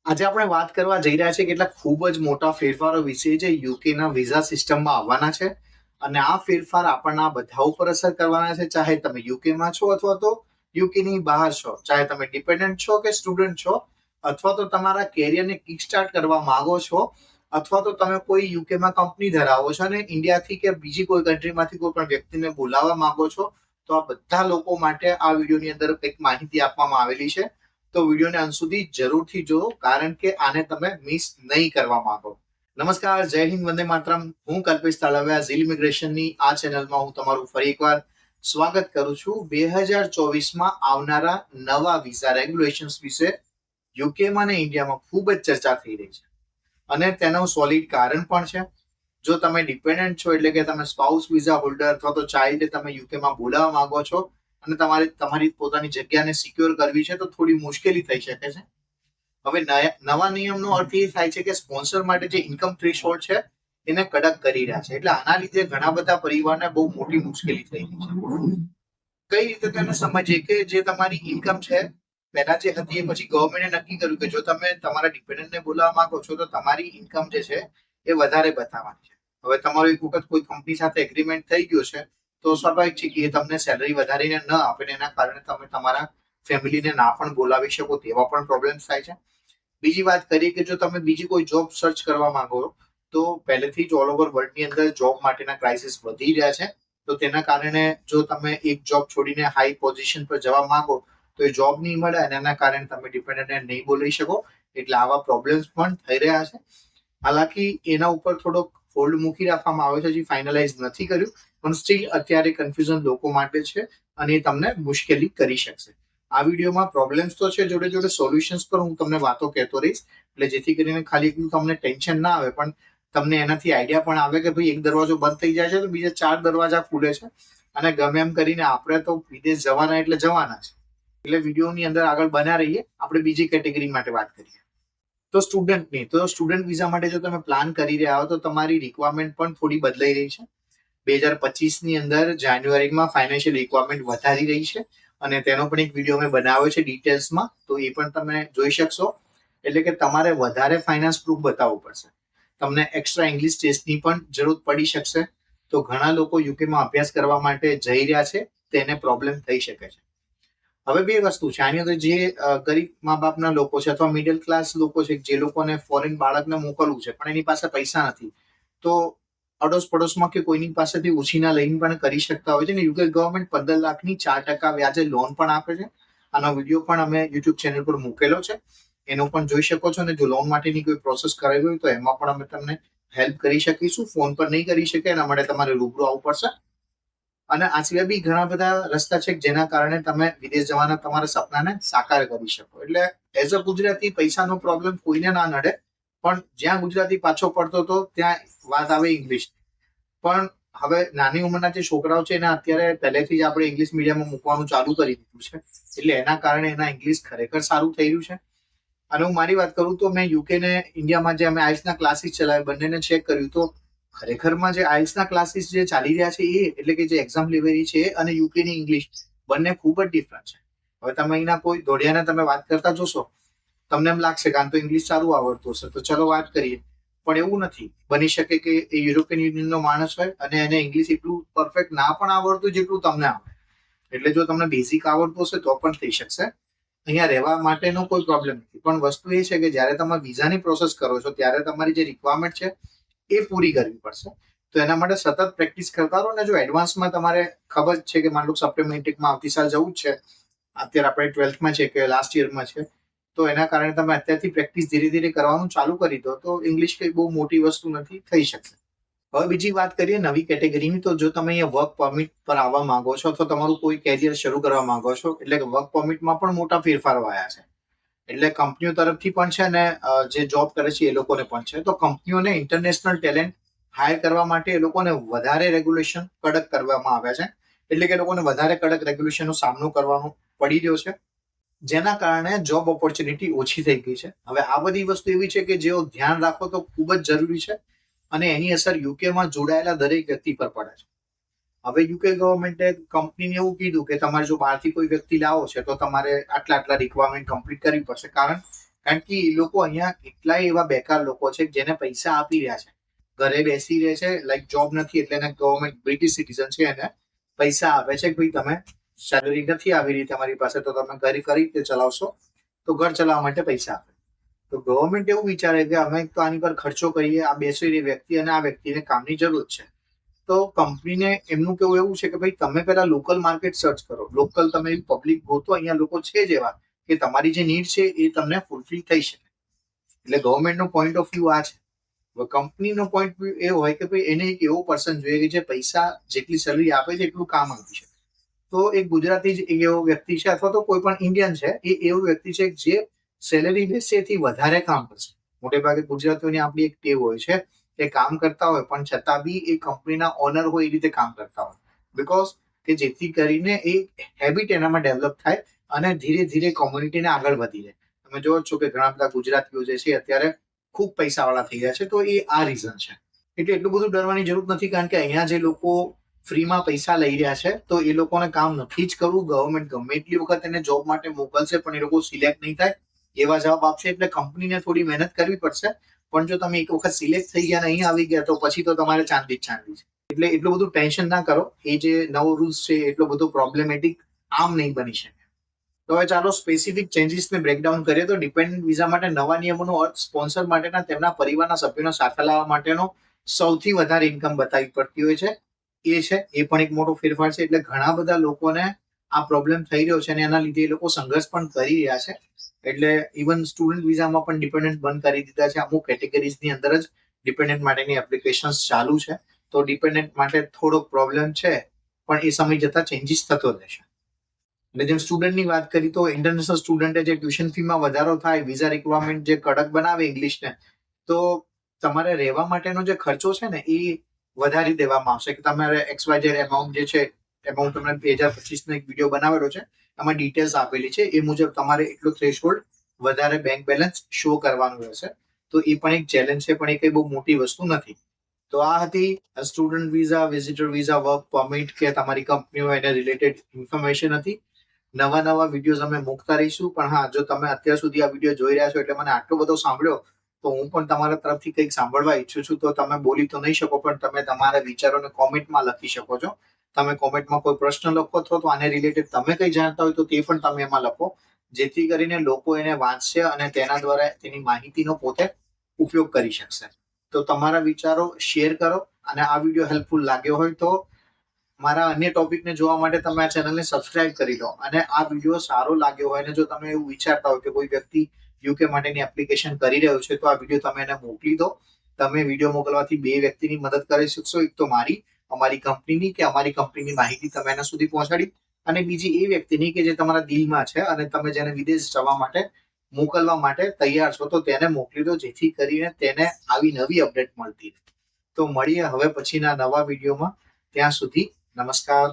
આજે આપણે વાત કરવા જઈ રહ્યા છીએ કેટલાક ખૂબ જ મોટા ફેરફારો વિશે જે યુકેના વિઝા સિસ્ટમમાં આવવાના છે. અને આ ફેરફાર આપણના બધા ઉપર અસર કરવાના છે, ચાહે તમે યુકેમાં છો અથવા તો યુકેની બહાર છો, ચાહે તમે ડિપેન્ડન્ટ છો કે સ્ટુડન્ટ છો, અથવા તો તમારા કેરિયરને કિક સ્ટાર્ટ કરવા માંગો છો, અથવા તો તમે કોઈ યુકેમાં કંપની ધરાવો છો અને ઇન્ડિયાથી કે બીજી કોઈ કન્ટ્રીમાંથી કોઈ પણ વ્યક્તિને બોલાવવા માંગો છો. તો આ બધા લોકો માટે આ વિડીયોની અંદર કંઈક માહિતી આપવામાં આવેલી છે. તો વિડીયોને અંત સુધી જરૂરથી જુઓ, કારણ કે આને તમે મિસ નહીં કરવા માંગો. નમસ્કાર, જય હિન્દ, વંદે માતરમ. હું કલ્પેશ તાળવિયા, ઝીલ ઇમિગ્રેશનની આ ચેનલમાં હું તમારું ફરી એકવાર સ્વાગત કરું છું. 2024માં આવનારા નવા વિઝા રેગ્યુલેશન્સ વિશે યુકેમાં અને ઇન્ડિયામાં ખૂબ જ ચર્ચા થઈ રહી છે, અને તેનું સોલિડ કારણ પણ છે. જો તમે ડિપેન્ડન્ટ છો, એટલે કે તમે સ્પાઉસ વિઝા હોલ્ડર અથવા તો ચાઇલ્ડ તમે યુકેમાં બોલાવવા માંગો છો અને તમારી પોતાની જગ્યાને સિક્યોર કરવી છે, તો થોડી મુશ્કેલી થઈ શકે છે. હવે નવા નિયમનો અર્થ એ થાય છે કે સ્પોન્સર માટે જે ઇન્કમ થ્રેશોલ્ડ છે એને કડક કરી રહ્યા છે. એટલે આના લીધે ઘણા બધા પરિવારને બહુ મોટી મુશ્કેલી થઈ રહી છે. કઈ રીતે તેને સમજીએ કે જે તમારી ઇન્કમ છે પહેલા જે હતી એ પછી ગવર્મેન્ટે નક્કી કર્યું કે જો તમે તમારા ડિપેન્ડન્ટને બોલાવવા માંગો છો તો તમારી ઇન્કમ જે છે એ વધારે બતાવવાની છે. હવે તમારો એક વખત કોઈ કંપની સાથે એગ્રીમેન્ટ થઈ ગયો છે, તો સ્વાભાવિક છે કે એ તમને સેલરી વધારીને ન આપે, એના કારણે તમે તમારા ફેમિલીને ના પણ બોલાવી શકો, તેવા પણ પ્રોબ્લેમ થાય છે. બીજી વાત કરીએ કે જો તમે બીજી કોઈ જોબ સર્ચ કરવા માંગો, તો પહેલેથી જ ઓલ ઓવર વર્લ્ડની અંદર જોબ માટેના ક્રાઇસિસ વધી રહ્યા છે. તો તેના કારણે જો તમે એક જોબ છોડીને હાઈ પોઝિશન પર જવા માંગો તો એ જોબ નહીં મળે, અને એના કારણે તમે ડિપેન્ડન્ટને નહીં બોલાવી શકો. એટલે આવા પ્રોબ્લેમ્સ પણ થઈ રહ્યા છે. હાલાકી એના ઉપર થોડોક હોલ્ડ મૂકી રાખવામાં આવે છે, હજી ફાઇનલાઇઝ નથી કર્યું, પણ સ્ટીલ અત્યારે કન્ફ્યુઝન લોકો માટે છે અને એ તમને મુશ્કેલી કરી શકશે. આ વિડીયોમાં પ્રોબ્લેમ્સ તો છે, જોડે જોડે સોલ્યુશન્સ પર હું તમને વાતો કહેતો રહીશ, એટલે જેથી કરીને ખાલી એટલું તમને ટેન્શન ના આવે, પણ તમને એનાથી આઈડિયા પણ આવે કે ભાઈ એક દરવાજો બંધ થઈ જાય છે તો બીજા 4 દરવાજા ખુલે છે. અને ગમે એમ કરીને આપણે તો વિદેશ જવાના એટલે જવાના છે. એટલે વિડીયોની અંદર આગળ બન્યા રહીએ. આપણે બીજી કેટેગરી માટે વાત કરીએ, તો સ્ટુડન્ટ વિઝા માટે જો તમે પ્લાન કરી રહ્યા હો તો તમારી રિક્વાયરમેન્ટ પણ થોડી બદલાઈ રહી છે. 2025ની અંદર જાન્યુઆરીમાં ફાઇનાન્શિયલ રિક્વાયરમેન્ટ વધારી રહી છે, અને તેનો પણ એક વિડીયો મેં બનાવ્યો છે ડિટેલ્સમાં, તો એ પણ તમે જોઈ શકશો. એટલે કે તમારે વધારે ફાઇનાન્સ પ્રૂફ બતાવવું પડશે. તમને એક્સ્ટ્રા ઇંગ્લિશ ટેસ્ટની પણ જરૂર પડી શકશે. તો ઘણા લોકો યુકેમાં અભ્યાસ કરવા માટે જઈ રહ્યા છે, તેને પ્રોબ્લેમ થઈ શકે છે. હવે બે વસ્તુ છે આની અંદર, જે ગરીબ મા બાપના લોકો છે અથવા મિડલ ક્લાસ લોકો છે, જે લોકોને ફોરેન બાળકને મોકલવું છે પણ એની પાસે પૈસા નથી, તો અડોસ પડોશમાં કે કોઈની પાસેથી ઉછીના લઈને પણ કરી શકતા હોય છે. ને યુકે ગવર્મેન્ટ 15 લાખની 4% વ્યાજે લોન પણ આપે છે. આનો વિડીયો પણ અમે યુટ્યુબ ચેનલ પર મૂકેલો છે, એનો પણ જોઈ શકો છો. અને જો લોન માટેની કોઈ પ્રોસેસ કરાવી હોય તો એમાં પણ અમે તમને હેલ્પ કરી શકીશું. ફોન પર નહીં કરી શકે, એના માટે તમારે રૂબરૂ આવવું પડશે. અને આ સિવાય બી ઘણા બધા રસ્તા છે જેના કારણે તમે વિદેશ જવાના તમારા સપનાને સાકાર કરી શકો. એટલે એઝ અ ગુજરાતી પૈસાનો પ્રોબ્લેમ કોઈને ના નડે, પણ જ્યાં ગુજરાતી પાછો પડતો હતો ત્યાં વાત આવે ઇંગ્લિશ. પણ હવે નાની ઉંમરના જે છોકરાઓ છે એને અત્યારે પહેલેથી જ આપણે ઇંગ્લિશ મીડિયમમાં મૂકવાનું ચાલુ કરી દીધું છે, એટલે એના કારણે એના ઇંગ્લિશ ખરેખર સારું થઈ રહ્યું છે. અને હું મારી વાત કરું તો મેં યુકે ને ઇન્ડિયામાં જે અમે આઈએલ્સના ક્લાસીસ ચલાવ્યા, બંનેને ચેક કર્યું, તો ખરેખરમાં જે આઈએલ્સના ક્લાસીસ જે ચાલી રહ્યા છે એ, એટલે કે જે એક્ઝામ લેવાય છે, અને યુકેની ઇંગ્લિશ બંને ખૂબ જ ડિફરન્ટ છે. હવે તમે અહીંના કોઈ ધોળિયાને તમે વાત કરતા જોશો, તમને એમ લાગશે કે આમ તો ઇંગ્લિશ સારું આવડતું હશે તો ચલો વાત કરીએ, પણ એવું નથી. બની શકે કે એ યુરોપિયન યુનિયનનો માણસ હોય અને એને ઇંગ્લિશ એટલું પરફેક્ટ ના પણ આવડતું જેટલું તમને આવડે. એટલે જો તમને બેઝિક આવડતું હશે તો પણ થઈ શકશે. અહીંયા રહેવા માટેનો કોઈ પ્રોબ્લેમ નથી, પણ વસ્તુ એ છે કે જ્યારે તમે વિઝાની પ્રોસેસ કરો છો ત્યારે તમારી જે રિક્વાયરમેન્ટ છે એ પૂરી કરવી પડશે. તો એના માટે સતત પ્રેક્ટિસ કરતા રહો. ને જો એડવાન્સમાં તમારે ખબર છે કે માનું સપ્લિમેન્ટરીમાં આવતી સાલ જવું જ છે, અત્યારે આપણે 12થમાં છે કે લાસ્ટ યરમાં છે, તો એના કારણે તમે અત્યારથી પ્રેક્ટિસ ધીરે ધીરે કરવાનું ચાલુ કરી દો, તો ઇંગ્લિશ કંઈ બહુ મોટી વસ્તુ નથી, થઈ શકશે. હવે બીજી વાત કરીએ નવી કેટેગરીની, તો જો તમે અહીંયા વર્ક પરમિટ પર આવવા માંગો છો અથવા તમારું કોઈ કેરિયર શરૂ કરવા માંગો છો, એટલે કે વર્ક પરમિટમાં પણ મોટા ફેરફારો આવ્યા છે. એટલે કંપનીઓ તરફથી પણ છે ને જે જોબ કરે છે એ લોકોને પણ છે. તો કંપનીઓને ઇન્ટરનેશનલ ટેલેન્ટ હાયર કરવા માટે એ લોકોને વધારે રેગ્યુલેશન કડક કરવામાં આવ્યા છે. એટલે કે એ લોકોને વધારે કડક રેગ્યુલેશનનો સામનો કરવાનો પડી રહ્યો છે, જેના કારણે જોબ ઓપોર્ચ્યુનિટી ઓછી થઈ ગઈ છે. હવે આ બધી વસ્તુ એવી છે કે જેઓ ધ્યાન રાખો તો ખૂબ જ જરૂરી છે, અને એની અસર યુકેમાં જોડાયેલા દરેક વ્યક્તિ પર પડે છે. હવે યુકે ગવર્મેન્ટે કંપનીને એવું કીધું કે તમારે જો બહારથી કોઈ વ્યક્તિ લાવો છે તો તમારે આટલા આટલા રિક્વાયરમેન્ટ કમ્પ્લીટ કરવી પડશે. કારણ કારણ કે એ લોકો અહીંયા કેટલાય એવા બેકાર લોકો છે જેને પૈસા આપી રહ્યા છે, ઘરે બેસી રહે છે, લાઈક જોબ નથી એટલે એને ગવર્મેન્ટ બ્રિટિશ સિટીઝન છે એને પૈસા આપે છે કે ભાઈ તમે સેલરી નથી આવી રહી તમારી પાસે તો તમે ઘરે કઈ રીતે ચલાવશો, તો ઘર ચલાવવા માટે પૈસા આપે. તો ગવર્મેન્ટ એવું વિચારે કે અમે તો આની પર ખર્ચો કરીએ, આ બેસી રહી વ્યક્તિ અને આ વ્યક્તિને કામની જરૂર છે, તો કંપનીને એમનું કેવું એવું છે કે ભાઈ તમે પેલા લોકલ માર્કેટ સર્ચ કરો, લોકલ તમે પબ્લિક ગોતો, અહીંયા લોકો છે જ એવા કે તમારી જે નીડ છે એ તમને ફૂલફિલ થઈ શકે. એટલે ગવર્મેન્ટનો પોઈન્ટ ઓફ વ્યૂ આ છે. કંપનીનો પોઈન્ટ વ્યૂ એ હોય કે ભાઈ એને એક એવો પર્સન જોઈએ કે જે પૈસા જેટલી સેલરી આપે છે એટલું કામ આપી શકે. તો એક ગુજરાતી જ એક એવો વ્યક્તિ છે અથવા તો કોઈ પણ ઇન્ડિયન છે એ એવું વ્યક્તિ છે જે સેલેરી લેશે એથી વધારે કામ કરશે. મોટે ભાગે ગુજરાતીઓની આપણી એક ટેવ હોય છે કે કામ કરતા હોય પણ છતાં બી એ કંપનીના ઓનર હોય એ રીતે કામ કરતા હોય, બીકોઝ કે જેથી કરીને એ હેબિટ એનામાં ડેવલપ થાય અને ધીરે ધીરે કોમ્યુનિટીને આગળ વધી જાય. તમે જોવો છો કે ઘણા બધા ગુજરાતીઓ જે છે અત્યારે ખૂબ પૈસાવાળા થઈ ગયા છે, તો એ આ રીઝન છે. એટલે એટલું બધું ડરવાની જરૂર નથી, કારણ કે અહીંયા જે લોકો ફ્રીમાં પૈસા લઈ રહ્યા છે તો એ લોકોને કામ નથી જ કરવું. ગવર્મેન્ટ ગમે એટલી વખત એને જોબ માટે મોકલશે પણ એ લોકો સિલેક્ટ નહીં થાય એવા જવાબ આપશે. એટલે કંપનીને થોડી મહેનત કરવી પડશે, પણ જો તમે એક વખત સિલેક્ટ થઈ ગયા ને અહીં આવી ગયા તો પછી તો તમારે ચાંદી જ ચાંદી છે. એટલે એટલું બધું ટેન્શન ના કરો. એ જે નવો રૂલ્સ છે એટલો બધો પ્રોબ્લેમેટિક આમ નહીં બની શકે. તો હવે ચાલો સ્પેસિફિક ચેન્જીસને બ્રેકડાઉન કરીએ. તો ડિપેન્ડન્ટ વિઝા માટે નવા નિયમોનો અર્થ સ્પોન્સર માટેના તેમના પરિવારના સભ્યોને સાથે લાવવા માટેનો સૌથી વધારે ઇન્કમ બતાવી પડતી હોય છે એ છે. એ પણ એક મોટો ફેરફાર છે. એટલે ઘણા બધા લોકોને આ પ્રોબ્લેમ થઈ રહ્યો છે અને એના લીધે એ લોકો સંઘર્ષ પણ કરી રહ્યા છે. એટલે ઇવન સ્ટુડન્ટ વિઝામાં પણ ડિપેન્ડન્ટ બંધ કરી દીધા છે. અમુક કેટેગરીઝની અંદર જ ડિપેન્ડન્ટ માટેની એપ્લિકેશન્સ ચાલુ છે. તો ડિપેન્ડન્ટ માટે થોડોક પ્રોબ્લેમ છે પણ એ સમય જતા ચેન્જીસ થતો રહેશે. એટલે જેમ સ્ટુડન્ટની વાત કરી તો ઇન્ટરનેશનલ સ્ટુડન્ટે જે ટ્યુશન ફીમાં વધારો થાય, વિઝા રિક્વાયરમેન્ટ જે કડક બનાવે ઇંગ્લિશને, તો તમારે રહેવા માટેનો જે ખર્ચો છે ને એ વધારી દેવામાં આવશે કે તમારે XYZ એમાઉન્ટ જે છે, એમાઉન્ટ તમને 2025 નો એક વિડીયો બનાવેલો છે એમાં ડિટેલ્સ આપેલી છે, એ મુજબ તમારે એટલો થ્રેશહોલ્ડ વધારે બેંક બેલેન્સ શો કરવાનું રહેશે. તો એ પણ એક ચેલેન્જ છે, પણ એ કઈ બહુ મોટી વસ્તુ નથી. તો આ હતી student visa, visitor visa, work permit કે તમારી કંપનીઓ એને રિલેટેડ ઇન્ફોર્મેશન હતી. નવા વિડીયોઝ અમે મૂકતા રહીશું. પણ હા, જો તમે અત્યાર સુધી આ વિડીયો જોઈ રહ્યા છો એટલે મને આટલો બધો સાંભળ્યો તો હું પણ તમારા તરફથી કંઈક સાંભળવા ઈચ્છું છું. તો તમે બોલી તો નહીં શકો પણ તમે તમારા વિચારોને કોમેન્ટમાં લખી શકો છો. તમે કોમેન્ટમાં કોઈ પ્રશ્ન લખો અથવા તો આને રિલેટેડ તમે કંઈ જાણતા હોય તો તે પણ તમે એમાં લખો, જેથી કરીને લોકો એને વાંચશે અને તેના દ્વારા તેની માહિતીનો પોતે ઉપયોગ કરી શકશે. તો તમારા વિચારો શેર કરો અને આ વિડીયો હેલ્પફુલ લાગ્યો હોય તો મારા અન્ય ટોપિકને જોવા માટે તમે આ ચેનલને સબસ્ક્રાઇબ કરી લો. અને આ વિડીયો સારો લાગ્યો હોય અને જો તમે એવું વિચારતા હોય કે કોઈ વ્યક્તિ યુકે માટેની એપ્લિકેશન કરી રહ્યો છે તો આ વિડીયો તમે એને મોકલી દો. તમે વિડીયો મોકલવાથી બે વ્યક્તિની મદદ કરી શકશો. એક તો મારી, અમારી કંપનીની કે અમારી કંપનીની માહિતી તમે એના સુધી પહોંચાડી, અને બીજી એ વ્યક્તિની કે જે તમારા દિલમાં છે અને તમે જેને વિદેશ જવા માટે મોકલવા માટે તૈયાર છો તો તેને મોકલી દો, જેથી કરીને તેને આવી નવી અપડેટ મળતી રહે. તો મળીએ હવે પછીના નવા વિડીયોમાં. ત્યાં સુધી નમસ્કાર.